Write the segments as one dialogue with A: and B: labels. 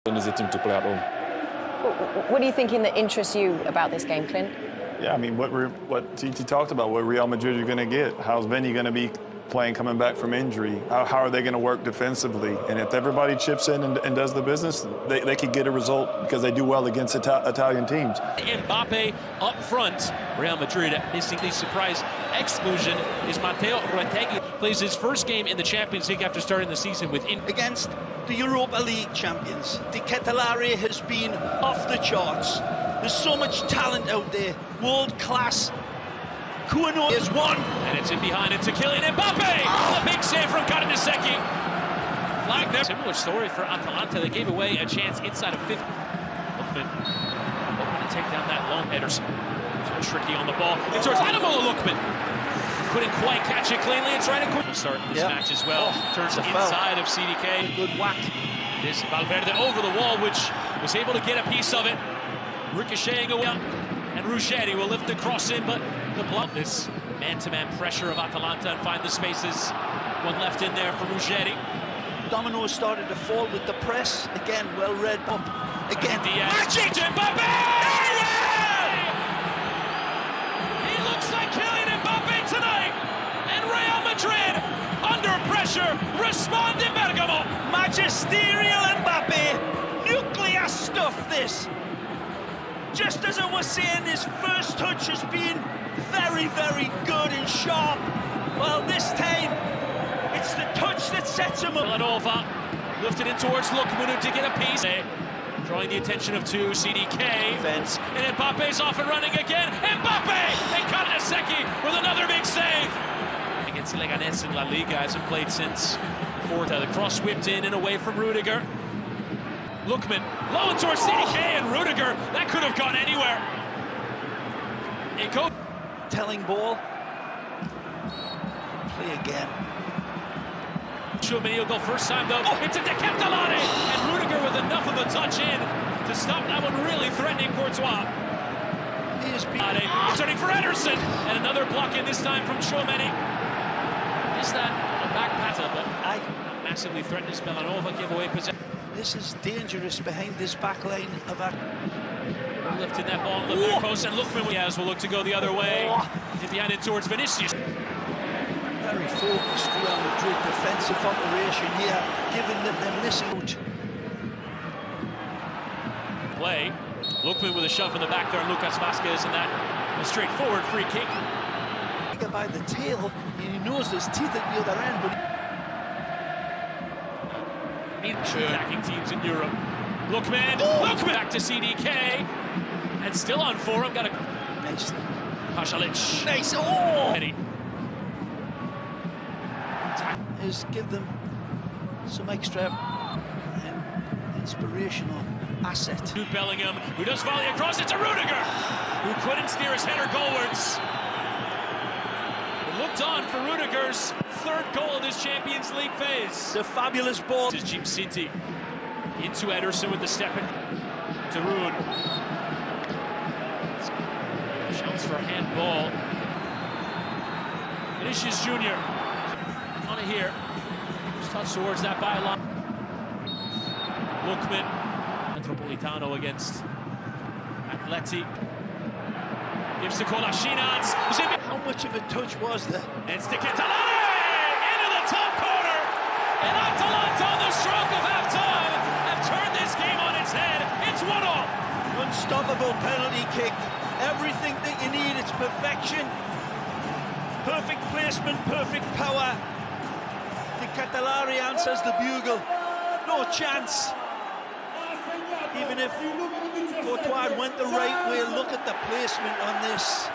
A: in his team to play at home.
B: What are you thinking that interests you about this game, Clint?
C: Yeah, I mean, what TT talked about, what Real Madrid are going to get. How's Vinny going to be playing coming back from injury? How are they going to work defensively? And if everybody chips in and does the business, they could get a result because they do well against Italian teams.
D: Mbappe up front. Real Madrid missing the surprise exclusion is Matteo Retegui. Plays his first game in the Champions League after starting the season with
E: against the Europa League champions. De Ketelaere has been off the charts. There's so much talent out there, world class. Kuano is one.
D: And it's in behind it to Kylian Mbappe. Oh. The big save from Karanaseki. Flag there. Similar story for Atalanta. They gave away a chance inside of 50. Lookman hoping to take down that long Ederson. So tricky on the ball. It's towards Ademola Lookman. Couldn't quite catch it cleanly. It's right at we'll start this match as well. Turns inside of CDK.
E: Good whack.
D: This Valverde over the wall, which was able to get a piece of it. Ricocheting away. And Ruggeri will lift the cross in, but the block. This man-to-man pressure of Atalanta and find the spaces. One left in there for Ruggeri.
E: Dominoes started to fall with the press. Again, well read up. Again,
D: magic to Mbappe! He looks like Kylian Mbappe tonight. And Real Madrid, under pressure, respond in Bergamo.
E: Magisterial Mbappe. Nuclear stuff, this. Just as I was saying, his first touch has been very, very good and sharp. Well, this time, it's the touch that sets him up.
D: Villanova lifted in towards Lookman to get a piece. Drawing the attention of two, CDK.
E: Defense.
D: And Mbappe's off and running again. Mbappe! And Karanaseki with another big save. Against Leganés in La Liga, hasn't played since. The cross whipped in and away from Rudiger. Lookman, low towards CDK and Rudiger. That could have gone anywhere. It goes.
E: Telling ball. Play again.
D: Tchouaméni will go first time though. Oh, it's a De Ketelaere! And Rudiger with enough of a touch in to stop that one really threatening Courtois.
E: He is
D: turning for Ederson. And another block in this time from Tchouaméni. Is that a back pattern, but massively threatened as Villanova give away possession.
E: This is dangerous behind this back line of our...
D: Lifting that ball in the back post, and Lookman will look to go the other way. In behind it towards Vinicius.
E: Very focused Real Madrid defensive operation here, given that they're missing out.
D: Play. Lookman with a shove in the back there, and Lucas Vazquez, and that a straightforward free kick.
E: By the tail, he knows there's teeth at the other end, but...
D: Attacking teams in Europe. Lookman back to CDK, and still on for him. Got a
E: nice.
D: Pasalic.
E: Nice. Is give them some extra inspirational asset.
D: To Bellingham, who does volley across it to Rudiger, who couldn't steer his header goalwards. It looked on for Rudiger's third goal in this Champions League phase.
E: The fabulous ball.
D: This is Jim City into Ederson with the step in to Ruud. Shouts for handball. Vinicius Jr. on it here. Just touch towards that byline. Lookman. Metropolitano against Atleti. Gives to Kolasinac.
E: How much of a touch was there?
D: It's De Ketelaere into the top corner. And Atalanta on the stroke of half-time have turned this game on its head. It's 1-1.
E: Unstoppable penalty kick. Everything that you need. It's perfection. Perfect placement, perfect power. De Ketelaere answers the bugle. No chance. Even if Courtois went the right way, look at the placement on this.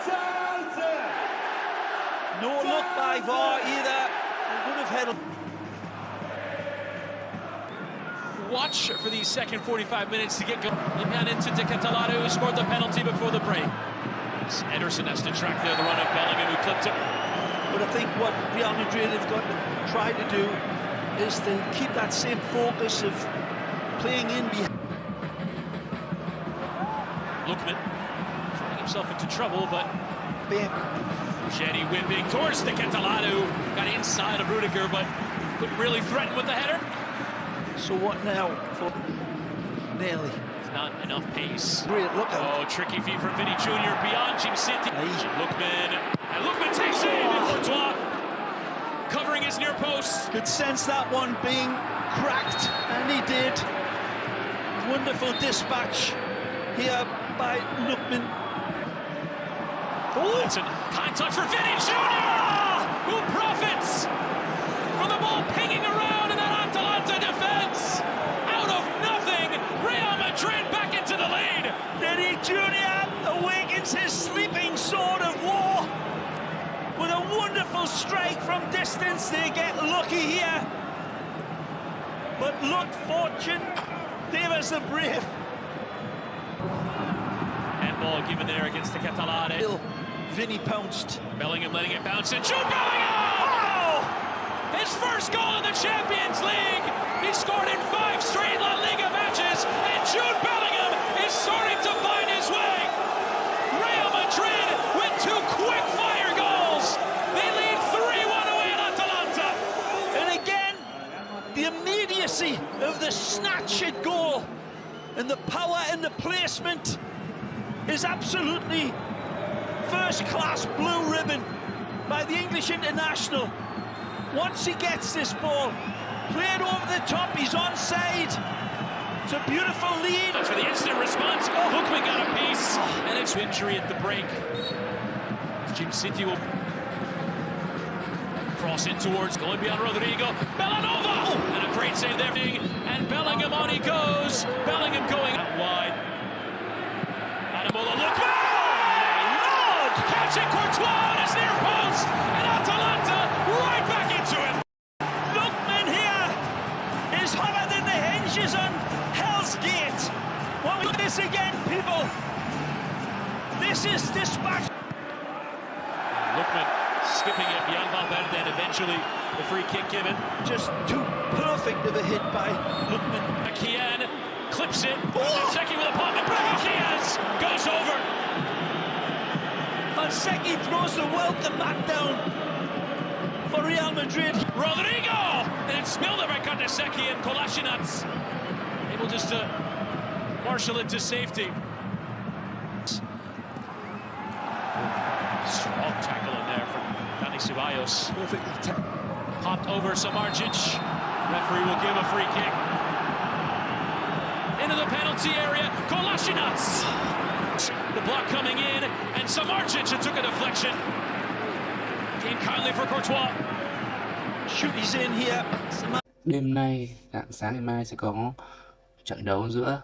E: No look by VAR either. It would have had
D: watch for these second 45 minutes to get going. And into De Ketelaere, who scored the penalty before the break. Ederson has to track there the run of Bellingham, who clipped it.
E: But I think what Real Madrid have got to try to do is to keep that same focus of playing in behind.
D: Lookman throwing himself into trouble, but Ruggeri whipping towards De Ketelaere, who got inside of Rudiger, but couldn't really threaten with the header.
E: So what now? nearly.
D: Not enough pace.
E: Great look out.
D: Oh, tricky feed from Vinny Jr. beyond Jim City. Lookman. And Lookman takes it. And Courtois covering his near post.
E: Could sense that one being cracked, and he did. Wonderful dispatch here by Lookman.
D: Oh, it's a kind touch for Vinny Jr., who profits from the ball pinging around in that Atalanta defense. Out of nothing, Real Madrid back into the lead.
E: Vinny Jr. awakens his sleeping sword of war with a wonderful strike from distance. They get lucky here, but look, fortune favours the brave.
D: Handball given there against the Catalan.
E: Vinny pounced.
D: Bellingham letting it bounce, and Jude Bellingham!
E: Oh!
D: His first goal in the Champions League. He scored in 5 straight La Liga matches, and Jude Bellingham is starting to find his way. Real Madrid with 2 quick-fire goals. They lead 3-1 away at Atalanta.
E: And again, the immediacy of the snatched goal and the power and the placement is absolutely first-class blue ribbon by the English international. Once he gets this ball, played over the top, he's onside. It's a beautiful lead.
D: For the instant response, Lookman got a piece, and it's injury at the break. Jim City will cross in towards, going beyond Rodrigo. Bellanova! And a great save there. And Bellingham on he goes. Bellingham going out wide. Adamola Lookman! Catching Courtois on his near post, and Atalanta right back into it.
E: Lookman here is hotter than the hinges on Hell's Gate. Well, look at this again, people. This is dispatch.
D: Lookman skipping it beyond Valverde, and eventually the free kick given.
E: Just too perfect of a hit by Lookman.
D: Kian clips it. Second with a pop, and Kias goes over.
E: Seki throws the welcome mat down for Real Madrid.
D: Rodrigo! And it's spilled there by Seki, and Kolasinac able just to marshal it to safety. Strong tackle in there from Dani Ceballos.
E: Perfectly
D: Popped over Samardzic. Referee will give a free kick. Into the penalty area. Kolasinac. The block coming in, and Samardzic took a deflection. Came kindly for Courtois.
E: Shoot, he's in here.
A: Đêm nay, rạng sáng ngày mai sẽ có trận đấu giữa